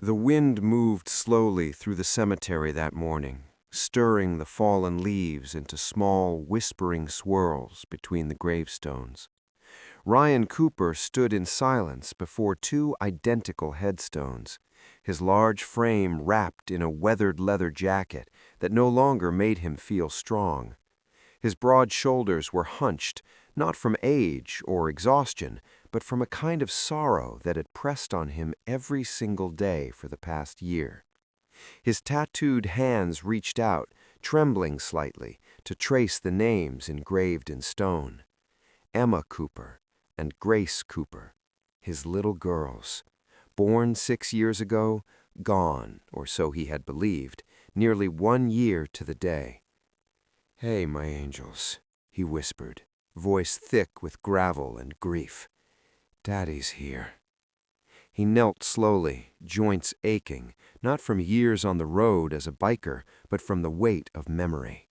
The wind moved slowly through the cemetery that morning, stirring the fallen leaves into small, whispering swirls between the gravestones. Ryan Cooper stood in silence before two identical headstones, his large frame wrapped in a weathered leather jacket that no longer made him feel strong. His broad shoulders were hunched, not from age or exhaustion, but from a kind of sorrow that had pressed on him every single day for the past year. His tattooed hands reached out, trembling slightly, to trace the names engraved in stone. Emma Cooper and Grace Cooper, his little girls, born 6 years ago, gone, or so he had believed, nearly 1 year to the day. "Hey, my angels," he whispered, voice thick with gravel and grief. "Daddy's here." He knelt slowly, joints aching, not from years on the road as a biker, but from the weight of memory.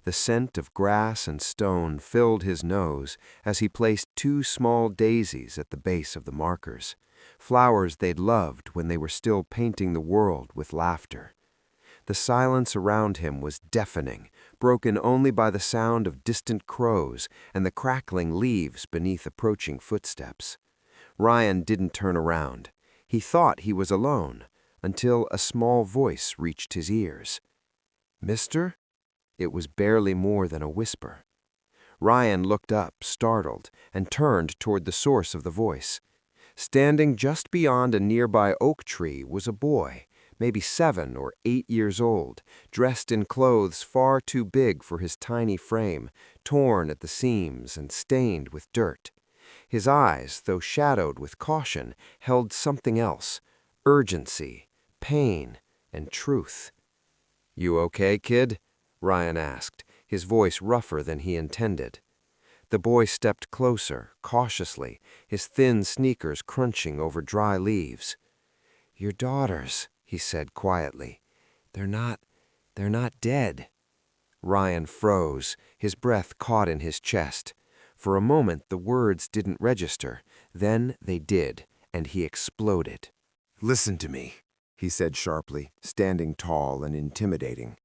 The scent of grass and stone filled his nose as he placed 2 small daisies at the base of the markers, flowers they'd loved when they were still painting the world with laughter. The silence around him was deafening, broken only by the sound of distant crows and the crackling leaves beneath approaching footsteps. Ryan didn't turn around. He thought he was alone, until a small voice reached his ears. "Mister?" It was barely more than a whisper. Ryan looked up, startled, and turned toward the source of the voice. Standing just beyond a nearby oak tree was a boy, maybe 7 or 8 years old, dressed in clothes far too big for his tiny frame, torn at the seams and stained with dirt. His eyes, though shadowed with caution, held something else: urgency, pain, and truth. "You okay, kid?" Ryan asked, his voice rougher than he intended. The boy stepped closer, cautiously, his thin sneakers crunching over dry leaves. "Your daughters," he said quietly. They're not dead." Ryan froze, his breath caught in his chest. For a moment the words didn't register, then they did, and he exploded. "Listen to me," he said sharply, standing tall and intimidating.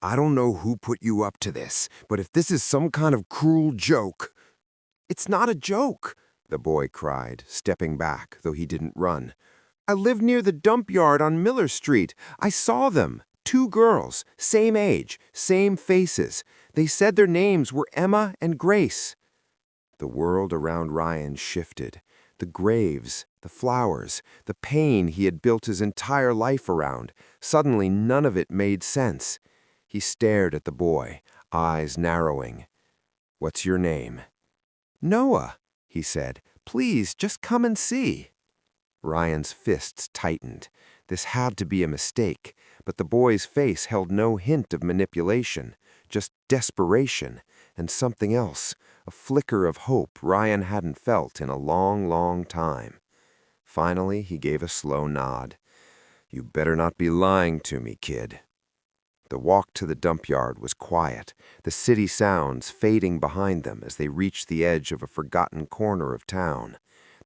"I don't know who put you up to this, but if this is some kind of cruel joke—" "It's not a joke," the boy cried, stepping back, though he didn't run. "I live near the dump yard on Miller Street. I saw them. 2 girls, same age, same faces. They said their names were Emma and Grace." The world around Ryan shifted. The graves, the flowers, the pain he had built his entire life around. Suddenly none of it made sense. He stared at the boy, eyes narrowing. "What's your name?" "Noah," he said. "Please, just come and see." Ryan's fists tightened. This had to be a mistake, but the boy's face held no hint of manipulation, just desperation, and something else, a flicker of hope Ryan hadn't felt in a long, long time. Finally, he gave a slow nod. "You better not be lying to me, kid." The walk to the dump yard was quiet, the city sounds fading behind them as they reached the edge of a forgotten corner of town.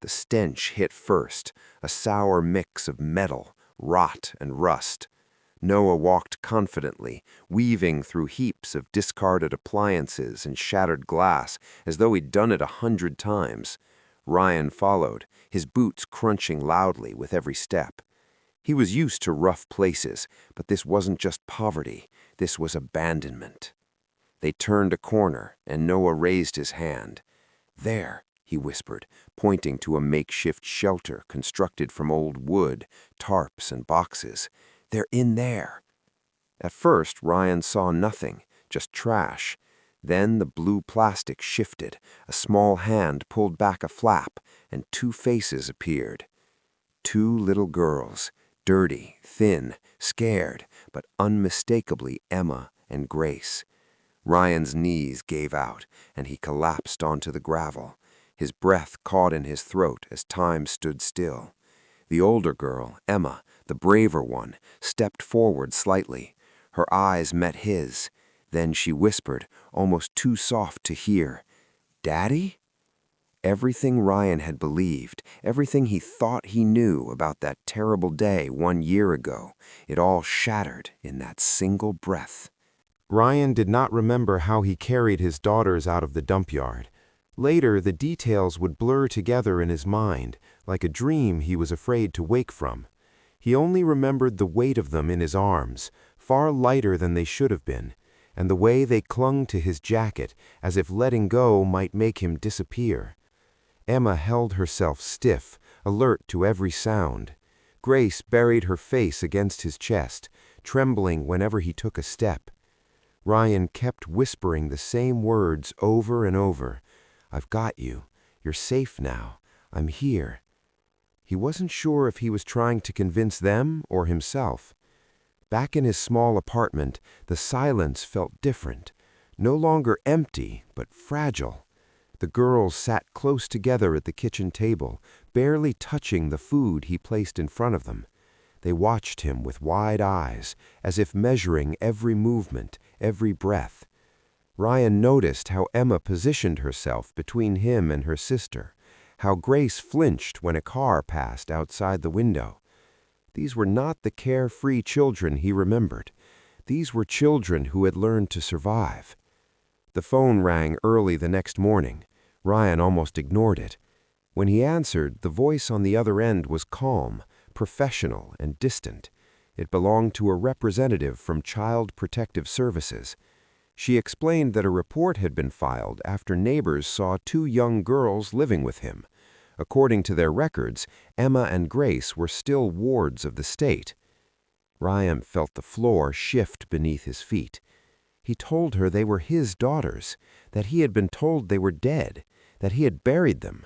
The stench hit first, a sour mix of metal, rot, and rust. Noah walked confidently, weaving through heaps of discarded appliances and shattered glass as though he'd done it 100 times. Ryan followed, his boots crunching loudly with every step. He was used to rough places, but this wasn't just poverty, this was abandonment. They turned a corner, and Noah raised his hand. "There," he whispered, pointing to a makeshift shelter constructed from old wood, tarps, and boxes. "They're in there." At first, Ryan saw nothing, just trash. Then the blue plastic shifted, a small hand pulled back a flap, and 2 faces appeared. 2 little girls, dirty, thin, scared, but unmistakably Emma and Grace. Ryan's knees gave out, and he collapsed onto the gravel. His breath caught in his throat as time stood still. The older girl, Emma, the braver one, stepped forward slightly. Her eyes met his. Then she whispered, almost too soft to hear, "Daddy?" Everything Ryan had believed, everything he thought he knew about that terrible day 1 year ago, it all shattered in that single breath. Ryan did not remember how he carried his daughters out of the dump yard. Later, the details would blur together in his mind, like a dream he was afraid to wake from. He only remembered the weight of them in his arms, far lighter than they should have been, and the way they clung to his jacket, as if letting go might make him disappear. Emma held herself stiff, alert to every sound. Grace buried her face against his chest, trembling whenever he took a step. Ryan kept whispering the same words over and over. "I've got you. You're safe now. I'm here." He wasn't sure if he was trying to convince them or himself. Back in his small apartment, the silence felt different. No longer empty, but fragile. The girls sat close together at the kitchen table, barely touching the food he placed in front of them. They watched him with wide eyes, as if measuring every movement, every breath. Ryan noticed how Emma positioned herself between him and her sister, how Grace flinched when a car passed outside the window. These were not the carefree children he remembered. These were children who had learned to survive. The phone rang early the next morning. Ryan almost ignored it. When he answered, the voice on the other end was calm, professional, and distant. It belonged to a representative from Child Protective Services. She explained that a report had been filed after neighbors saw 2 young girls living with him. According to their records, Emma and Grace were still wards of the state. Ryan felt the floor shift beneath his feet. He told her they were his daughters, that he had been told they were dead, that he had buried them.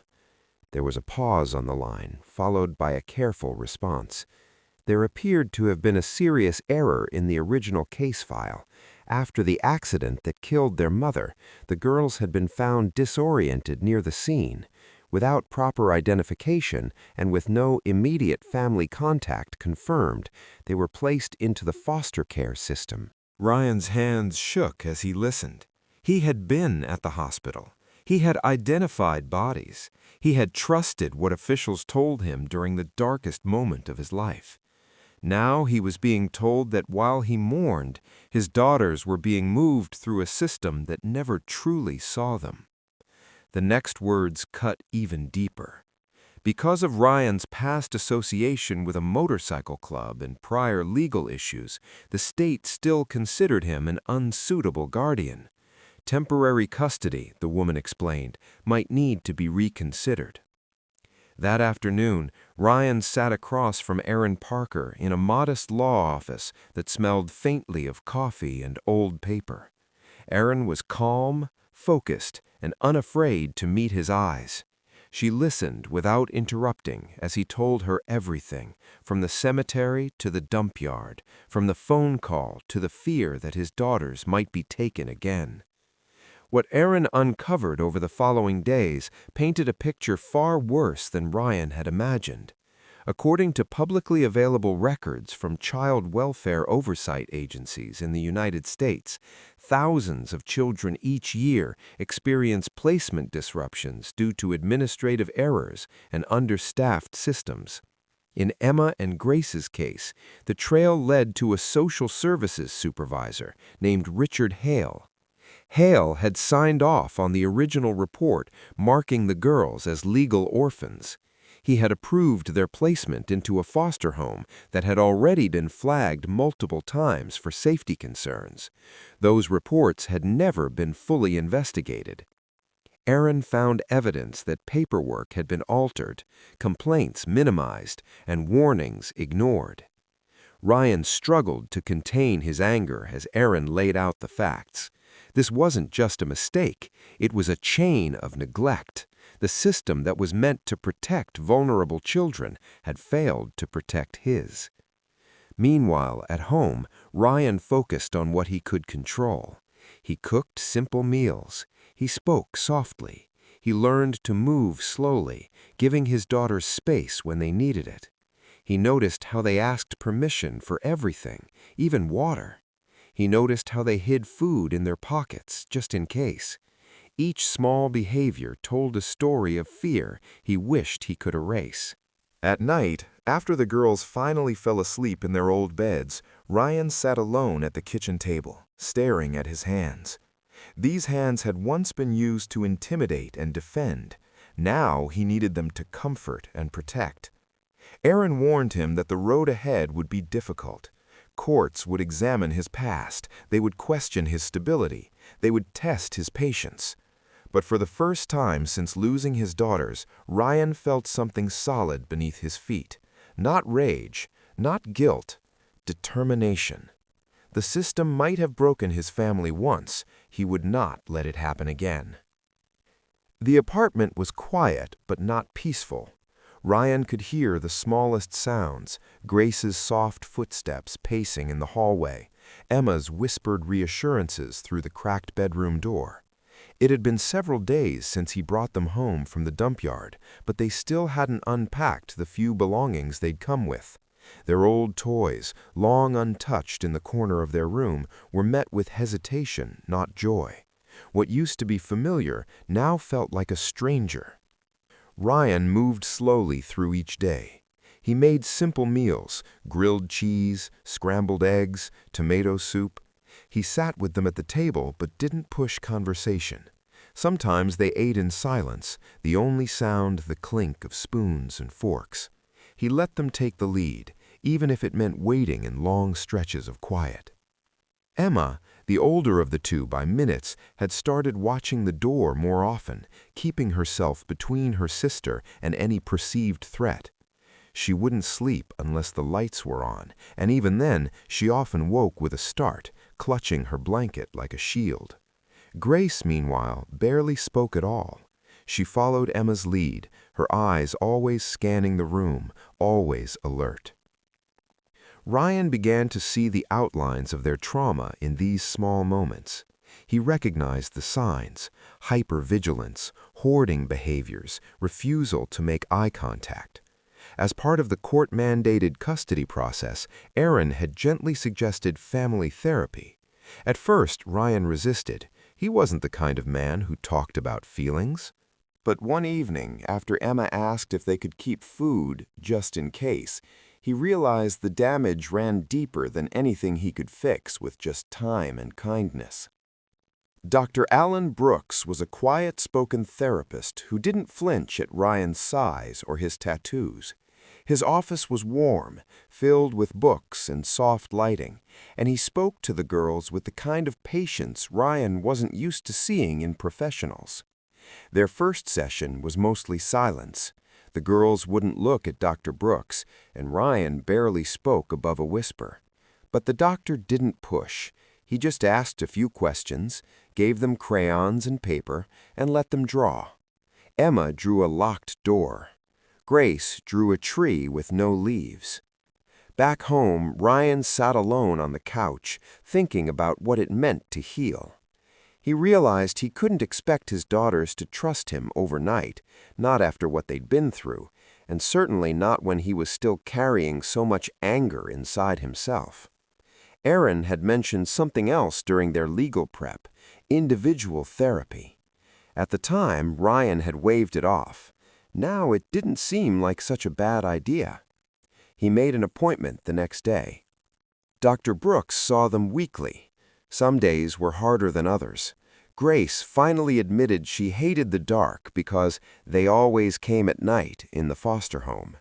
There was a pause on the line, followed by a careful response. There appeared to have been a serious error in the original case file. After the accident that killed their mother, the girls had been found disoriented near the scene. Without proper identification and with no immediate family contact confirmed, they were placed into the foster care system. Ryan's hands shook as he listened. He had been at the hospital. He had identified bodies. He had trusted what officials told him during the darkest moment of his life. Now he was being told that while he mourned, his daughters were being moved through a system that never truly saw them. The next words cut even deeper. Because of Ryan's past association with a motorcycle club and prior legal issues, the state still considered him an unsuitable guardian. Temporary custody, the woman explained, might need to be reconsidered. That afternoon, Ryan sat across from Aaron Parker in a modest law office that smelled faintly of coffee and old paper. Aaron was calm, focused, and unafraid to meet his eyes. She listened without interrupting as he told her everything, from the cemetery to the dump yard, from the phone call to the fear that his daughters might be taken again. What Aaron uncovered over the following days painted a picture far worse than Ryan had imagined. According to publicly available records from child welfare oversight agencies in the United States, thousands of children each year experience placement disruptions due to administrative errors and understaffed systems. In Emma and Grace's case, the trail led to a social services supervisor named Richard Hale. Hale had signed off on the original report marking the girls as legal orphans. He had approved their placement into a foster home that had already been flagged multiple times for safety concerns. Those reports had never been fully investigated. Aaron found evidence that paperwork had been altered, complaints minimized, and warnings ignored. Ryan struggled to contain his anger as Aaron laid out the facts. This wasn't just a mistake, it was a chain of neglect. The system that was meant to protect vulnerable children had failed to protect his. Meanwhile, at home, Ryan focused on what he could control. He cooked simple meals. He spoke softly. He learned to move slowly, giving his daughters space when they needed it. He noticed how they asked permission for everything, even water. He noticed how they hid food in their pockets, just in case. Each small behavior told a story of fear he wished he could erase. At night, after the girls finally fell asleep in their old beds, Ryan sat alone at the kitchen table, staring at his hands. These hands had once been used to intimidate and defend. Now he needed them to comfort and protect. Aaron warned him that the road ahead would be difficult. Courts would examine his past, they would question his stability, they would test his patience. But for the first time since losing his daughters, Ryan felt something solid beneath his feet. Not rage, not guilt, determination. The system might have broken his family once, he would not let it happen again. The apartment was quiet but not peaceful. Ryan could hear the smallest sounds, Grace's soft footsteps pacing in the hallway, Emma's whispered reassurances through the cracked bedroom door. It had been several days since he brought them home from the dump yard, but they still hadn't unpacked the few belongings they'd come with. Their old toys, long untouched in the corner of their room, were met with hesitation, not joy. What used to be familiar now felt like a stranger. Ryan moved slowly through each day. He made simple meals, grilled cheese, scrambled eggs, tomato soup. He sat with them at the table but didn't push conversation. Sometimes they ate in silence, the only sound the clink of spoons and forks. He let them take the lead, even if it meant waiting in long stretches of quiet. Emma, the older of the two by minutes, had started watching the door more often, keeping herself between her sister and any perceived threat. She wouldn't sleep unless the lights were on, and even then she often woke with a start, clutching her blanket like a shield. Grace, meanwhile, barely spoke at all. She followed Emma's lead, her eyes always scanning the room, always alert. Ryan began to see the outlines of their trauma in these small moments. He recognized the signs: hypervigilance, hoarding behaviors, refusal to make eye contact. As part of the court-mandated custody process, Aaron had gently suggested family therapy. At first, Ryan resisted. He wasn't the kind of man who talked about feelings. But one evening, after Emma asked if they could keep food just in case, he realized the damage ran deeper than anything he could fix with just time and kindness. Dr. Alan Brooks was a quiet-spoken therapist who didn't flinch at Ryan's size or his tattoos. His office was warm, filled with books and soft lighting, and he spoke to the girls with the kind of patience Ryan wasn't used to seeing in professionals. Their first session was mostly silence. The girls wouldn't look at Dr. Brooks, and Ryan barely spoke above a whisper. But the doctor didn't push. He just asked a few questions, gave them crayons and paper, and let them draw. Emma drew a locked door. Grace drew a tree with no leaves. Back home, Ryan sat alone on the couch, thinking about what it meant to heal. He realized he couldn't expect his daughters to trust him overnight, not after what they'd been through, and certainly not when he was still carrying so much anger inside himself. Aaron had mentioned something else during their legal prep: individual therapy. At the time, Ryan had waved it off. Now it didn't seem like such a bad idea. He made an appointment the next day. Dr. Brooks saw them weekly. Some days were harder than others. Grace finally admitted she hated the dark because they always came at night in the foster home.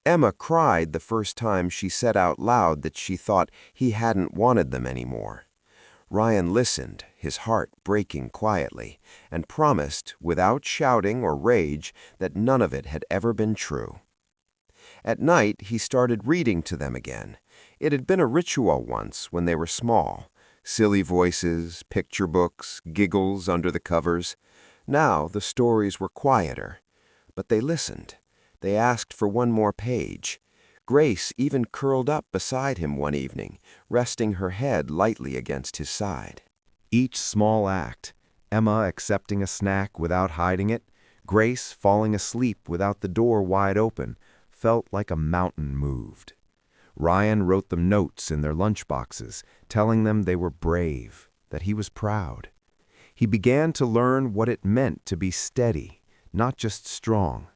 Emma cried the first time she said out loud that she thought he hadn't wanted them anymore. Ryan listened, his heart breaking quietly, and promised, without shouting or rage, that none of it had ever been true. At night, he started reading to them again. It had been a ritual once when they were small. Silly voices, picture books, giggles under the covers. Now the stories were quieter. But they listened. They asked for one more page. Grace even curled up beside him one evening, resting her head lightly against his side. Each small act, Emma accepting a snack without hiding it, Grace falling asleep without the door wide open, felt like a mountain moved. Ryan wrote them notes in their lunchboxes, telling them they were brave, that he was proud. He began to learn what it meant to be steady, not just strong.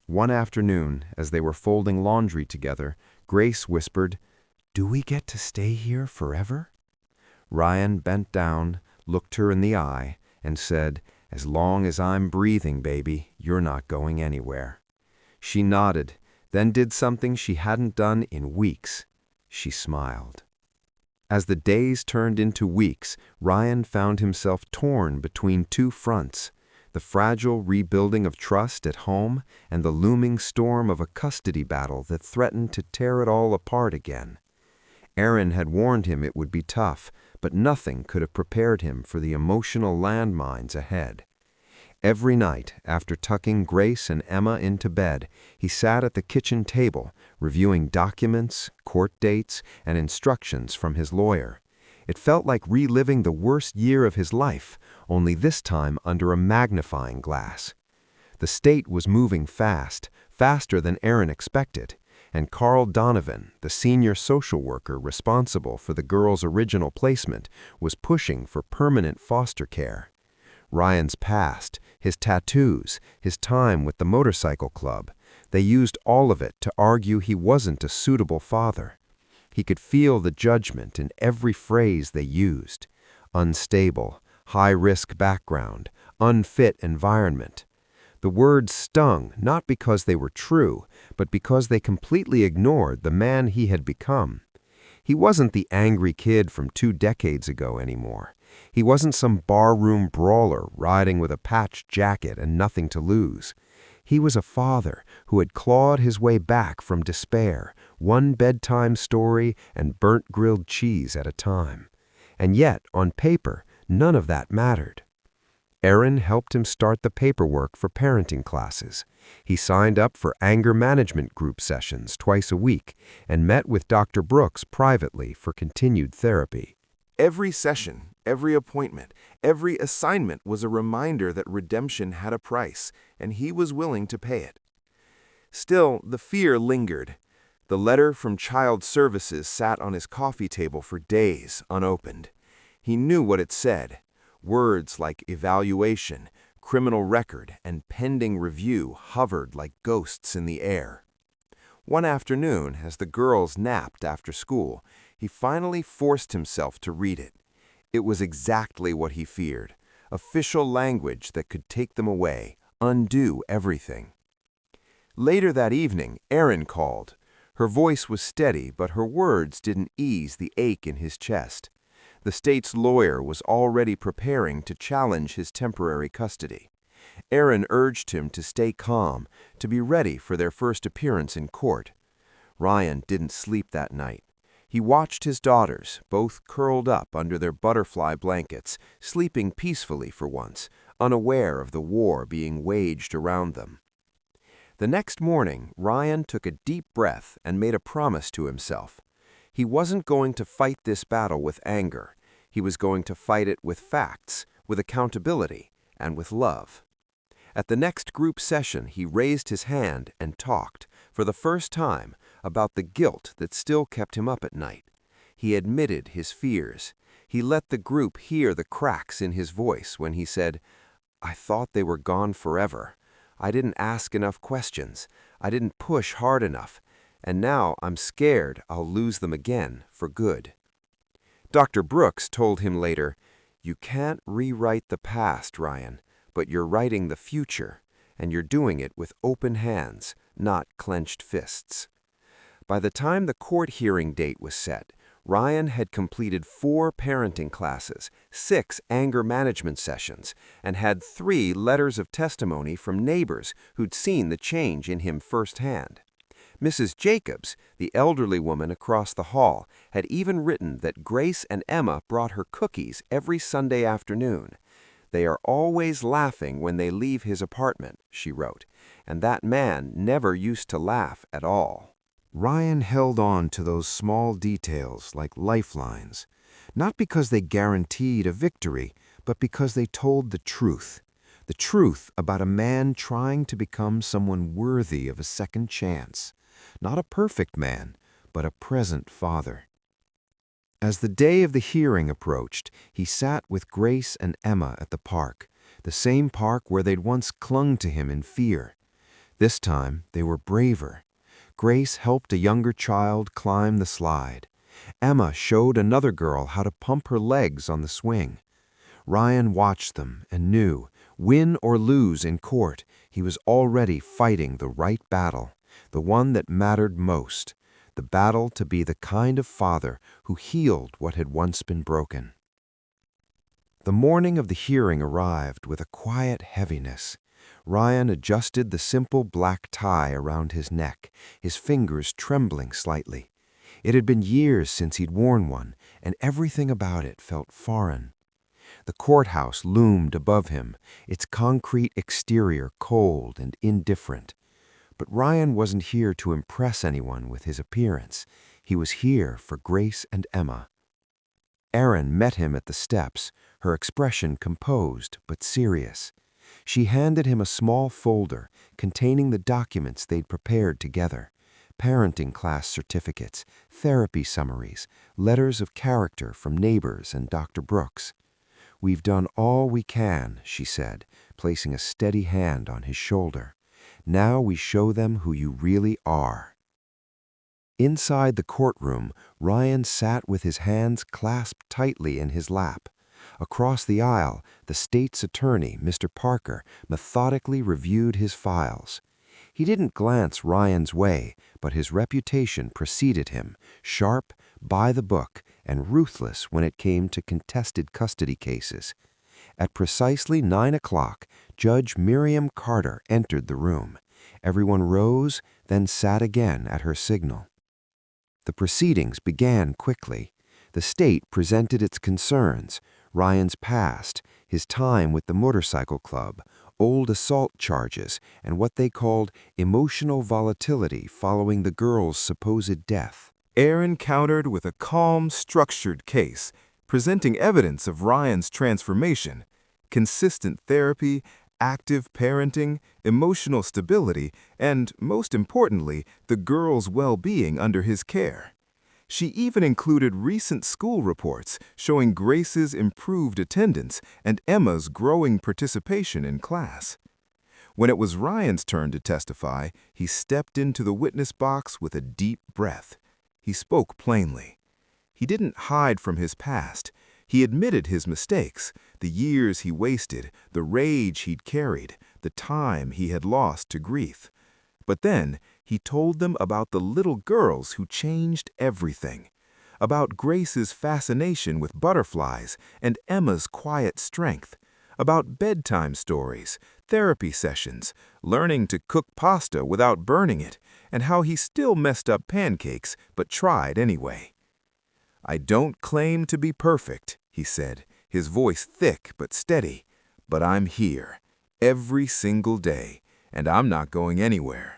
One afternoon, as they were folding laundry together, Grace whispered, "Do we get to stay here forever?" Ryan bent down, looked her in the eye, and said, "As long as I'm breathing, baby, you're not going anywhere." She nodded, then did something she hadn't done in weeks. She smiled. As the days turned into weeks, Ryan found himself torn between two fronts: the fragile rebuilding of trust at home and the looming storm of a custody battle that threatened to tear it all apart again. Erin had warned him it would be tough, but nothing could have prepared him for the emotional landmines ahead. Every night, after tucking Grace and Emma into bed, he sat at the kitchen table, reviewing documents, court dates, and instructions from his lawyer. It felt like reliving the worst year of his life, only this time under a magnifying glass. The state was moving fast, faster than Erin expected, and Carl Donovan, the senior social worker responsible for the girl's original placement, was pushing for permanent foster care. Ryan's past, his tattoos, his time with the motorcycle club, they used all of it to argue he wasn't a suitable father. He could feel the judgment in every phrase they used: unstable, high-risk background, unfit environment. The words stung not because they were true, but because they completely ignored the man he had become. He wasn't the angry kid from 2 decades ago anymore. He wasn't some barroom brawler riding with a patched jacket and nothing to lose. He was a father who had clawed his way back from despair, one bedtime story and burnt grilled cheese at a time. And yet, on paper, none of that mattered. Erin helped him start the paperwork for parenting classes. He signed up for anger management group sessions twice a week and met with Dr. Brooks privately for continued therapy. Every session, every appointment, every assignment was a reminder that redemption had a price, and he was willing to pay it. Still, the fear lingered. The letter from Child Services sat on his coffee table for days, unopened. He knew what it said. Words like evaluation, criminal record, and pending review hovered like ghosts in the air. One afternoon, as the girls napped after school, he finally forced himself to read it. It was exactly what he feared: official language that could take them away, undo everything. Later that evening, Erin called. Her voice was steady, but her words didn't ease the ache in his chest. The state's lawyer was already preparing to challenge his temporary custody. Erin urged him to stay calm, to be ready for their first appearance in court. Ryan didn't sleep that night. He watched his daughters, both curled up under their butterfly blankets, sleeping peacefully for once, unaware of the war being waged around them. The next morning, Ryan took a deep breath and made a promise to himself. He wasn't going to fight this battle with anger. He was going to fight it with facts, with accountability, and with love. At the next group session, he raised his hand and talked, for the first time, about the guilt that still kept him up at night. He admitted his fears. He let the group hear the cracks in his voice when he said, "I thought they were gone forever. I didn't ask enough questions. I didn't push hard enough. And now I'm scared I'll lose them again for good." Dr. Brooks told him later, "You can't rewrite the past, Ryan, but you're writing the future, and you're doing it with open hands, not clenched fists." By the time the court hearing date was set, Ryan had completed 4 parenting classes, 6 anger management sessions, and had 3 letters of testimony from neighbors who'd seen the change in him firsthand. Mrs. Jacobs, the elderly woman across the hall, had even written that Grace and Emma brought her cookies every Sunday afternoon. "They are always laughing when they leave his apartment," she wrote, "and that man never used to laugh at all." Ryan held on to those small details like lifelines, not because they guaranteed a victory, but because they told the truth about a man trying to become someone worthy of a second chance, not a perfect man, but a present father. As the day of the hearing approached, he sat with Grace and Emma at the park, the same park where they'd once clung to him in fear. This time, they were braver. Grace helped a younger child climb the slide. Emma showed another girl how to pump her legs on the swing. Ryan watched them and knew, win or lose in court, he was already fighting the right battle, the one that mattered most, the battle to be the kind of father who healed what had once been broken. The morning of the hearing arrived with a quiet heaviness. Ryan adjusted the simple black tie around his neck, his fingers trembling slightly. It had been years since he'd worn one, and everything about it felt foreign. The courthouse loomed above him, its concrete exterior cold and indifferent. But Ryan wasn't here to impress anyone with his appearance. He was here for Grace and Emma. Erin met him at the steps, her expression composed but serious. She handed him a small folder containing the documents they'd prepared together: parenting class certificates, therapy summaries, letters of character from neighbors and Dr. Brooks. "We've done all we can," she said, placing a steady hand on his shoulder. "Now we show them who you really are." Inside the courtroom, Ryan sat with his hands clasped tightly in his lap. Across the aisle, the state's attorney, Mr. Parker, methodically reviewed his files. He didn't glance Ryan's way, but his reputation preceded him, sharp, by the book, and ruthless when it came to contested custody cases. At precisely 9 o'clock, Judge Miriam Carter entered the room. Everyone rose, then sat again at her signal. The proceedings began quickly. The state presented its concerns: Ryan's past, his time with the motorcycle club, old assault charges, and what they called emotional volatility following the girl's supposed death. Erin countered with a calm, structured case, presenting evidence of Ryan's transformation: consistent therapy, active parenting, emotional stability, and, most importantly, the girl's well-being under his care. She even included recent school reports showing Grace's improved attendance and Emma's growing participation in class. When it was Ryan's turn to testify, he stepped into the witness box with a deep breath. He spoke plainly. He didn't hide from his past. He admitted his mistakes, the years he wasted, the rage he'd carried, the time he had lost to grief. But then he told them about the little girls who changed everything, about Grace's fascination with butterflies and Emma's quiet strength, about bedtime stories, therapy sessions, learning to cook pasta without burning it, and how he still messed up pancakes but tried anyway. "I don't claim to be perfect," he said, his voice thick but steady, "but I'm here, every single day, and I'm not going anywhere."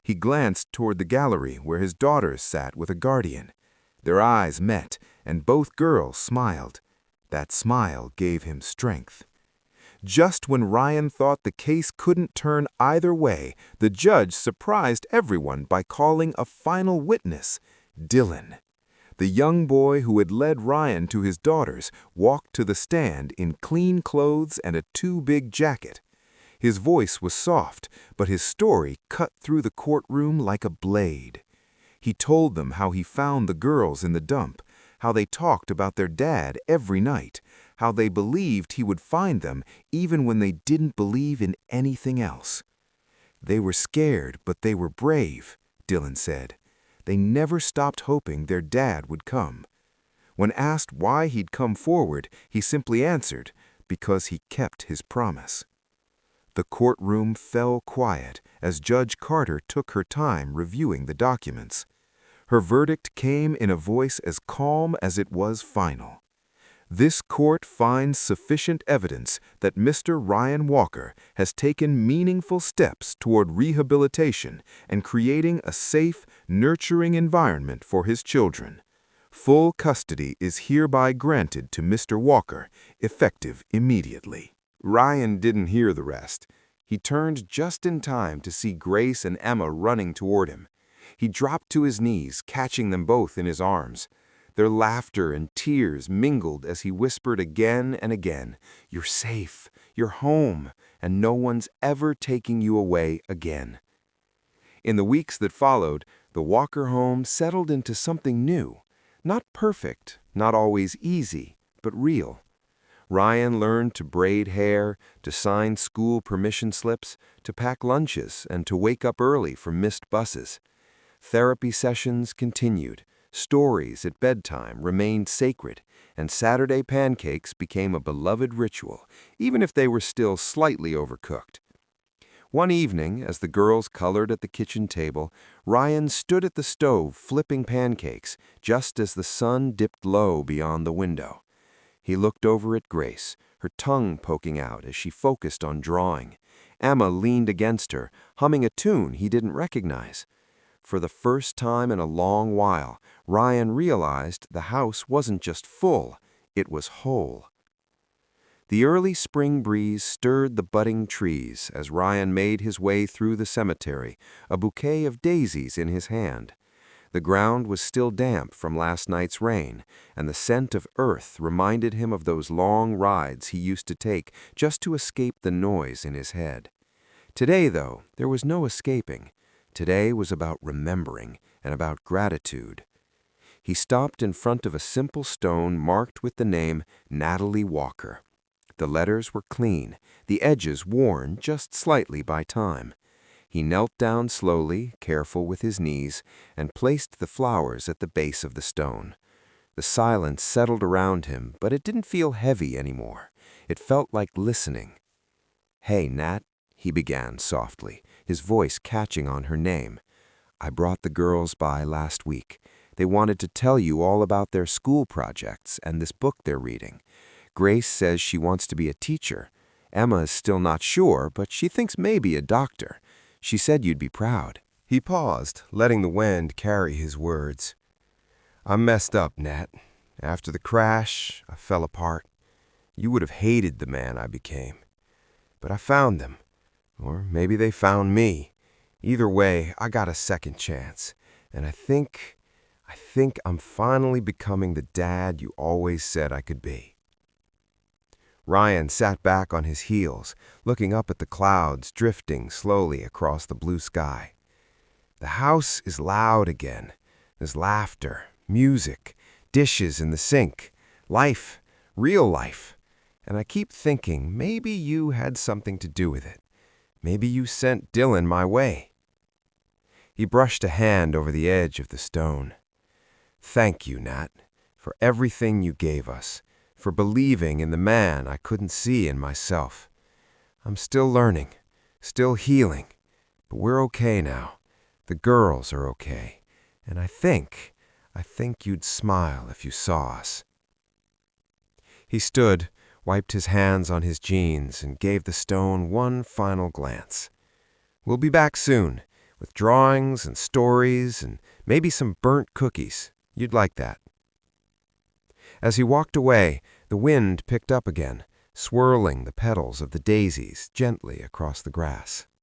He glanced toward the gallery where his daughters sat with a guardian. Their eyes met, and both girls smiled. That smile gave him strength. Just when Ryan thought the case couldn't turn either way, the judge surprised everyone by calling a final witness: Dylan. The young boy who had led Ryan to his daughters walked to the stand in clean clothes and a too-big jacket. His voice was soft, but his story cut through the courtroom like a blade. He told them how he found the girls in the dump, how they talked about their dad every night, how they believed he would find them even when they didn't believe in anything else. "They were scared, but they were brave," Dylan said. "They never stopped hoping their dad would come." When asked why he'd come forward, he simply answered, "Because he kept his promise." The courtroom fell quiet as Judge Carter took her time reviewing the documents. Her verdict came in a voice as calm as it was final. "This court finds sufficient evidence that Mr. Ryan Walker has taken meaningful steps toward rehabilitation and creating a safe, nurturing environment for his children. Full custody is hereby granted to Mr. Walker, effective immediately." Ryan didn't hear the rest. He turned just in time to see Grace and Emma running toward him. He dropped to his knees, catching them both in his arms. Their laughter and tears mingled as he whispered again and again, "You're safe, you're home, and no one's ever taking you away again." In the weeks that followed, the Walker home settled into something new. Not perfect, not always easy, but real. Ryan learned to braid hair, to sign school permission slips, to pack lunches, and to wake up early for missed buses. Therapy sessions continued, stories at bedtime remained sacred, and Saturday pancakes became a beloved ritual, even if they were still slightly overcooked. One evening, as the girls colored at the kitchen table, Ryan stood at the stove flipping pancakes just as the sun dipped low beyond the window. He looked over at Grace, her tongue poking out as she focused on drawing. Emma leaned against her, humming a tune he didn't recognize. For the first time in a long while, Ryan realized the house wasn't just full, it was whole. The early spring breeze stirred the budding trees as Ryan made his way through the cemetery, a bouquet of daisies in his hand. The ground was still damp from last night's rain, and the scent of earth reminded him of those long rides he used to take just to escape the noise in his head. Today, though, there was no escaping. Today was about remembering and about gratitude. He stopped in front of a simple stone marked with the name Natalie Walker. The letters were clean, the edges worn just slightly by time. He knelt down slowly, careful with his knees, and placed the flowers at the base of the stone. The silence settled around him, but it didn't feel heavy anymore. It felt like listening. "Hey, Nat," he began softly, his voice catching on her name. "I brought the girls by last week. They wanted to tell you all about their school projects and this book they're reading. Grace says she wants to be a teacher. Emma is still not sure, but she thinks maybe a doctor. She said you'd be proud." He paused, letting the wind carry his words. "I messed up, Nat. After the crash, I fell apart. You would have hated the man I became. But I found them. Or maybe they found me. Either way, I got a second chance. And I think I'm finally becoming the dad you always said I could be." Ryan sat back on his heels, looking up at the clouds drifting slowly across the blue sky. The house is loud again. There's laughter, music, dishes in the sink, life, real life. And I keep thinking maybe you had something to do with it. Maybe you sent Dylan my way. He brushed a hand over the edge of the stone. "Thank you, Nat, for everything you gave us, for believing in the man I couldn't see in myself. I'm still learning, still healing, but we're okay now. The girls are okay, and I think you'd smile if you saw us." He stood, wiped his hands on his jeans, and gave the stone one final glance. "We'll be back soon, with drawings and stories and maybe some burnt cookies. You'd like that." As he walked away, the wind picked up again, swirling the petals of the daisies gently across the grass.